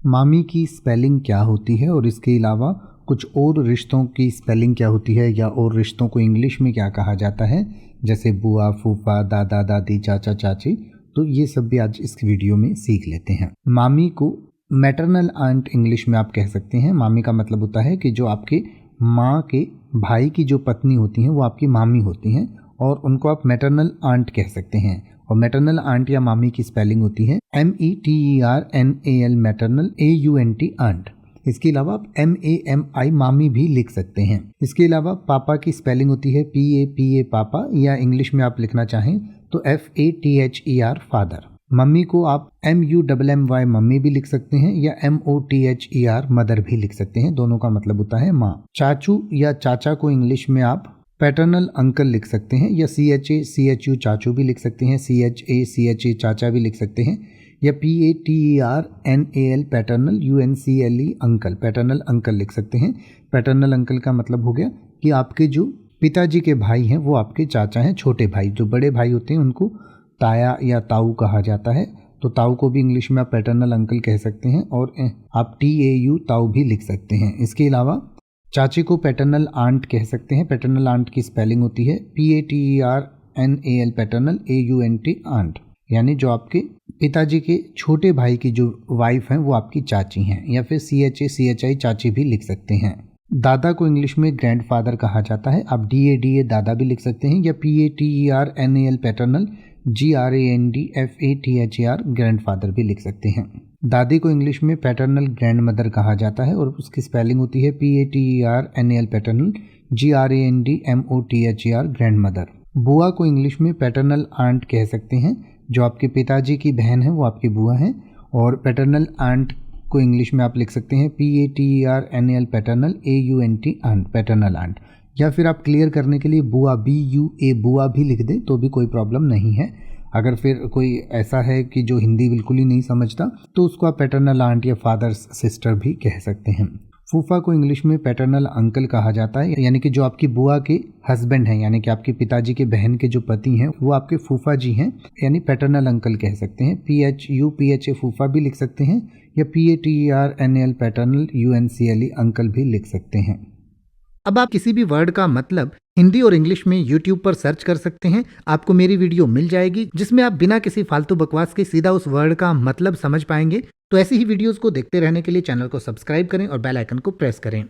मामी की स्पेलिंग क्या होती है और इसके अलावा कुछ और रिश्तों की स्पेलिंग क्या होती है या और रिश्तों को इंग्लिश में क्या कहा जाता है, जैसे बुआ, फूफा, दादा, दादी, चाचा, चाची। तो ये सब भी आज इस वीडियो में सीख लेते हैं। मामी को मैटरनल आंट इंग्लिश में आप कह सकते हैं। मामी का मतलब होता है कि जो आपके माँ के भाई की जो पत्नी होती हैं वो आपकी मामी होती हैं और उनको आप मैटरनल आंट कह सकते हैं। और मैटरनल आंट या मामी की स्पेलिंग होती है METERNAL मैटरनल AUNT आंट। इसके अलावा आप MAMI मामी भी लिख सकते हैं। इसके अलावा पापा की स्पेलिंग होती है PAPA पापा, या इंग्लिश में आप लिखना चाहें तो FATHER फादर। मम्मी को आप MUMMY मम्मी भी लिख सकते हैं या MOTHER मदर भी लिख सकते हैं। दोनों का मतलब होता है माँ। चाचू या चाचा को इंग्लिश में आप पैटर्नल अंकल लिख सकते हैं या CHA चाचू भी लिख सकते हैं, CHA चाचा भी लिख सकते हैं, या PATERNAL paternal UNCLE uncle, paternal uncle लिख सकते हैं। पैटर्नल अंकल का मतलब हो गया कि आपके जो पिताजी के भाई हैं वो आपके चाचा हैं, छोटे भाई। जो बड़े भाई होते हैं उनको ताया या ताऊ कहा जाता है। तो ताऊ को भी इंग्लिश में आप पैटर्नल अंकल कह सकते हैं और आप TAU ताऊ भी लिख सकते हैं। इसके अलावा चाची को पैटर्नल आंट कह सकते हैं। पैटर्नल आंट की स्पेलिंग होती है PATERNAL पैटर्नल AUNT आंट, यानी जो आपके पिताजी के छोटे भाई की जो वाइफ हैं वो आपकी चाची हैं, या फिर CHI चाची भी लिख सकते हैं। दादा को इंग्लिश में ग्रैंडफादर कहा जाता है। आप DADA दादा भी लिख सकते हैं या PATERNAL पैटर्नल GRANDFATHER ग्रैंडफादर भी लिख सकते हैं। दादी को इंग्लिश में पैटर्नल ग्रैंड मदर कहा जाता है और उसकी स्पेलिंग होती है PATERNAL paternal GRANDMOTHER grand mother. बुआ को इंग्लिश में पैटर्नल आंट कह सकते हैं। जो आपके पिताजी की बहन है वो आपकी बुआ है। और पैटर्नल आंट को इंग्लिश में आप लिख सकते हैं PATERNAL paternal AUNT aunt, paternal aunt. या फिर आप क्लियर करने के लिए बुआ BUA बुआ भी लिख दें तो भी कोई प्रॉब्लम नहीं है। अगर फिर कोई ऐसा है कि जो हिंदी बिल्कुल ही नहीं समझता तो उसको आप पैटर्नल आंट या फादर सिस्टर भी कह सकते हैं। फूफा को इंग्लिश में पैटर्नल अंकल कहा जाता है, यानी कि जो आपकी बुआ के हस्बैंड हैं, यानी कि आपके पिताजी के बहन के जो पति हैं वो आपके फूफा जी हैं, यानी पैटर्नल अंकल कह सकते हैं। PHA फूफा भी लिख सकते हैं या PATERNAL पैटर्नल UNCLE अंकल भी लिख सकते हैं। अब आप किसी भी वर्ड का मतलब हिंदी और इंग्लिश में YouTube पर सर्च कर सकते हैं। आपको मेरी वीडियो मिल जाएगी जिसमें आप बिना किसी फालतू बकवास के सीधा उस वर्ड का मतलब समझ पाएंगे। तो ऐसी ही वीडियोस को देखते रहने के लिए चैनल को सब्सक्राइब करें और बेल आइकन को प्रेस करें।